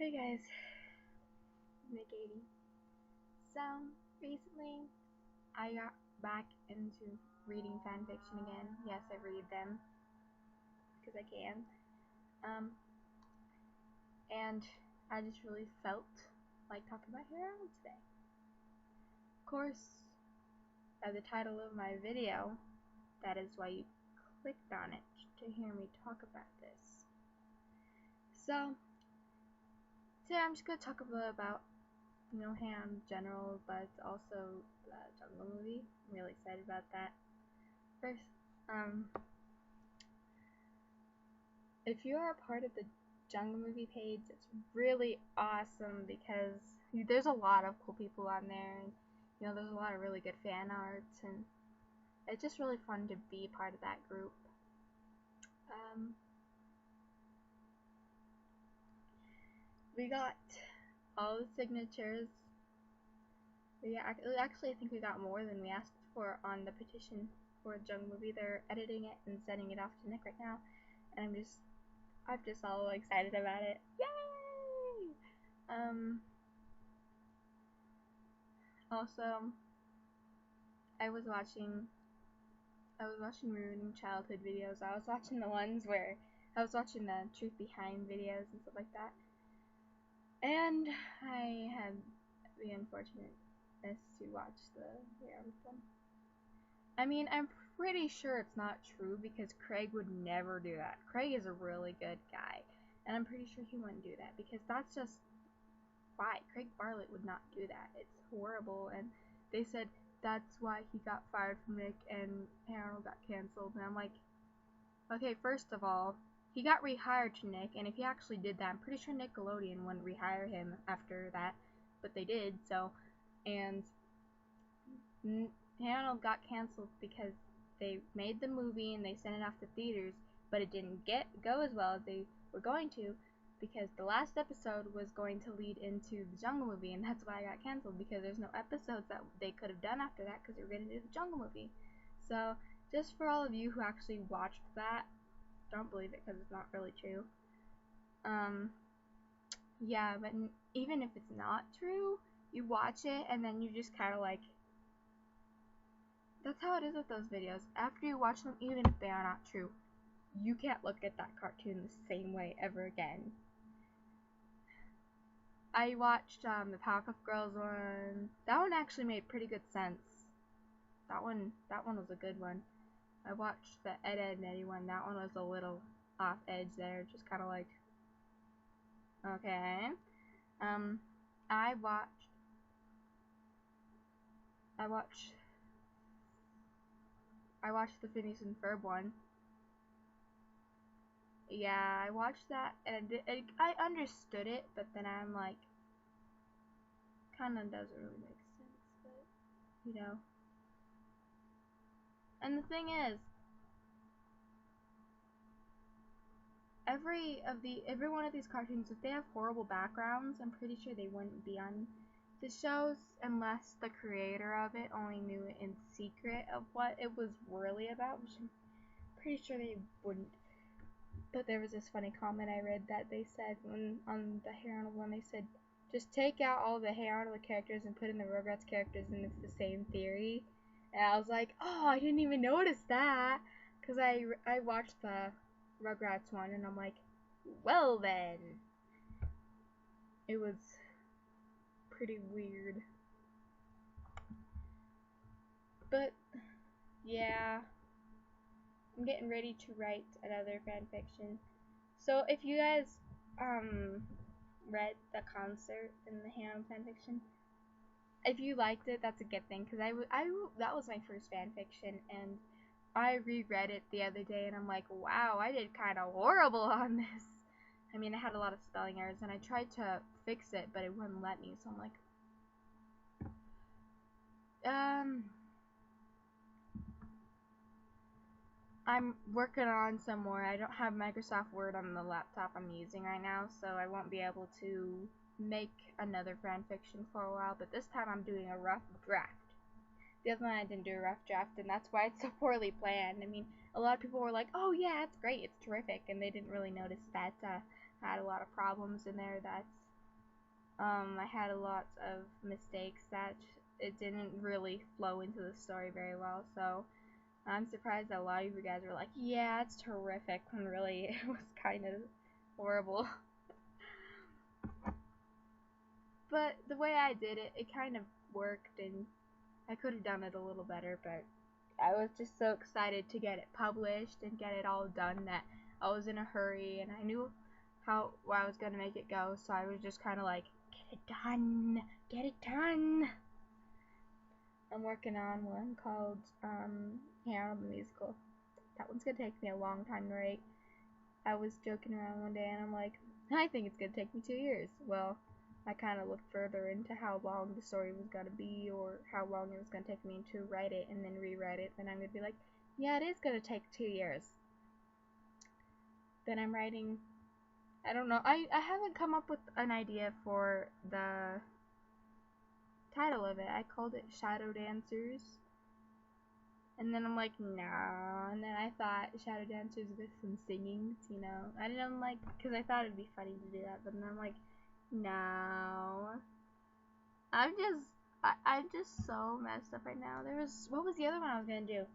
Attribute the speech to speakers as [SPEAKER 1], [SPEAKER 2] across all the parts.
[SPEAKER 1] Hey guys, Nick 80. So, recently I got back into reading fanfiction again. Yes, I read them because I can. And I just really felt like talking about Arnold today. Of course, by the title of my video, that is why you clicked on it to hear me talk about this. So, today I'm just going to talk a bit about Ham in general, but also the Jungle movie. I'm really excited about that. First, if you are a part of the Jungle movie page, it's really awesome because there's a lot of cool people on there, and there's a lot of really good fan arts, and it's just really fun to be part of that group. We got all the signatures. Actually, I think we got more than we asked for on the petition for the Jungle movie. They're editing it and sending it off to Nick right now, and I'm just all excited about it. Yay! Also, I was watching ruining childhood videos. I was watching the ones where I was watching the truth behind videos and stuff like that. And I had the unfortunateness to watch the one. I mean, I'm pretty sure it's not true because Craig would never do that. Craig is a really good guy, and I'm pretty sure he wouldn't do that because that's just why. Craig Bartlett would not do that. It's horrible, and they said that's why he got fired from Nick and Arnold got canceled, and I'm like, okay, first of all, he got rehired to Nick, and if he actually did that, I'm pretty sure Nickelodeon wouldn't rehire him after that, but they did, so, and Arnold got canceled because they made the movie and they sent it off to theaters, but it didn't go as well as they were going to because the last episode was going to lead into the Jungle movie, and that's why I got canceled because there's no episodes that they could have done after that because they were going to do the Jungle movie. So, just for all of you who actually watched that, don't believe it because it's not really true. Yeah, but even if it's not true, you watch it and then you just kind of like, that's how it is with those videos. After you watch them, even if they are not true, you can't look at that cartoon the same way ever again. I watched the Powerpuff Girls one. That one actually made pretty good sense. That one was a good one. I watched the Ed, Edd n Eddy one. That one was a little off edge there, just kind of like, okay. I watched the Phineas and Ferb one. Yeah, I watched that, and I understood it, but then I'm like, kind of doesn't really make sense, but, And the thing is, every one of these cartoons, if they have horrible backgrounds, I'm pretty sure they wouldn't be on the shows unless the creator of it only knew it in secret of what it was really about, which I'm pretty sure they wouldn't. But there was this funny comment I read that they said on the Hey Arnold one, they said, just take out all the Hey Arnold characters and put in the Rugrats characters and it's the same theory. And I was like, oh, I didn't even notice that. Because I watched the Rugrats one and I'm like, well then. It was pretty weird. But, yeah. I'm getting ready to write another fanfiction. So if you guys read the concert in the Ham fanfiction, if you liked it, that's a good thing because that was my first fanfiction and I reread it the other day and I'm like, wow, I did kind of horrible on this. I mean, I had a lot of spelling errors and I tried to fix it, but it wouldn't let me. So I'm like, I'm working on some more. I don't have Microsoft Word on the laptop I'm using right now, so I won't be able to make another fanfiction for a while, but this time I'm doing a rough draft. The other one I didn't do a rough draft, and that's why it's so poorly planned. I mean, a lot of people were like, oh yeah, it's great, it's terrific, and they didn't really notice that I had a lot of problems in there. That's I had a lot of mistakes that it didn't really flow into the story very well, so I'm surprised that a lot of you guys were like, yeah, it's terrific, when really it was kind of horrible. But the way I did it, it kind of worked, and I could have done it a little better, but I was just so excited to get it published and get it all done that I was in a hurry, and I knew how I was going to make it go, so I was just kind of like, get it done, get it done. I'm working on one called Arnold the Musical. That one's going to take me a long time to write. I was joking around one day and I'm like, I think it's going to take me 2 years. Well, I kind of looked further into how long the story was going to be, or how long it was going to take me to write it and then rewrite it. Then I'm going to be like, yeah, it is going to take 2 years. Then I'm writing, I don't know, I haven't come up with an idea for the title of it. I called it Shadow Dancers. And then I'm like, no. And then I thought Shadow Dancers with some singing, you know. I didn't like, because I thought it'd be funny to do that. But then I'm like, no. I'm just so messed up right now. What was the other one I was going to do?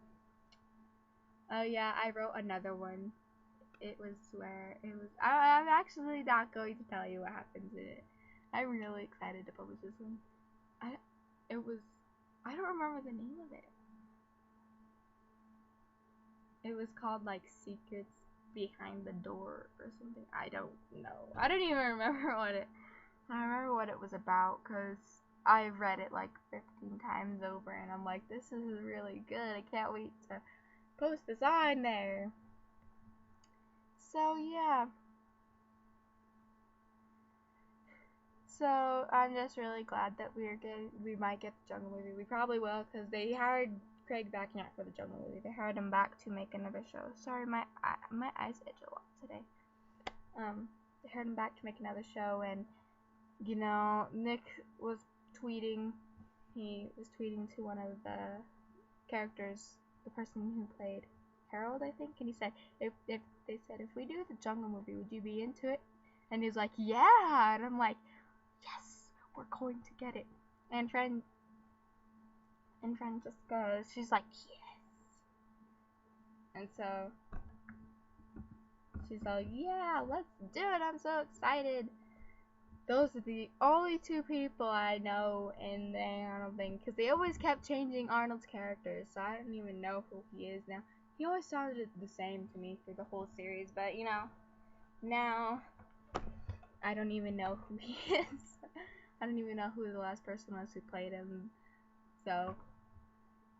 [SPEAKER 1] Oh yeah, I wrote another one. I'm actually not going to tell you what happens in it. I'm really excited to publish this one. I don't remember the name of it. It was called like Secrets Behind the Door or something. I don't know. I don't even remember I remember what it was about, because I've read it like 15 times over and I'm like, this is really good. I can't wait to post this on there. So yeah. So I'm just really glad that we might get the Jungle movie. We probably will, because they hired Craig back not for the Jungle movie. They hired him back to make another show. Sorry, my eyes itch a lot today. They hired him back to make another show, and you know, Nick was tweeting. He was tweeting to one of the characters, the person who played Harold, I think, and he said, if they said, if we do the Jungle movie, would you be into it? And he's like, yeah, and I'm like, yes, we're going to get it. And Francesca, she's like, yes. And so she's like, yeah, let's do it. I'm so excited. Those are the only two people I know in the Arnold thing, because they always kept changing Arnold's characters, so I don't even know who he is now. He always sounded the same to me through the whole series, but you know, now I don't even know who he is. I don't even know who the last person was who played him. So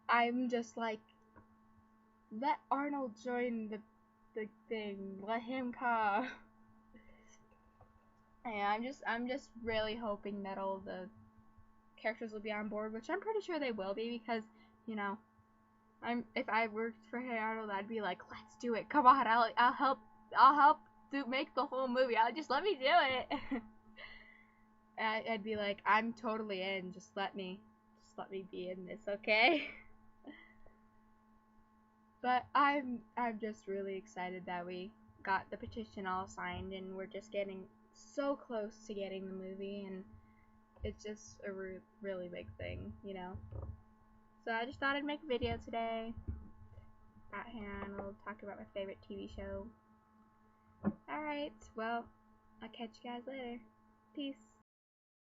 [SPEAKER 1] I'm just like, let Arnold join the thing. Let him come. Yeah, I'm just really hoping that all the characters will be on board, which I'm pretty sure they will be, because, you know, if I worked for Hey Arnold, I'd be like, let's do it. Come on, I'll help make the whole movie. Just let me do it. I'd be like, I'm totally in. Just let me be in this, okay? But I'm just really excited that we got the petition all signed, and we're just getting so close to getting the movie, and it's just a really big thing, you know. So I just thought I'd make a video today about Arnold, talk about my favorite TV show. Alright, well, I'll catch you guys later. Peace.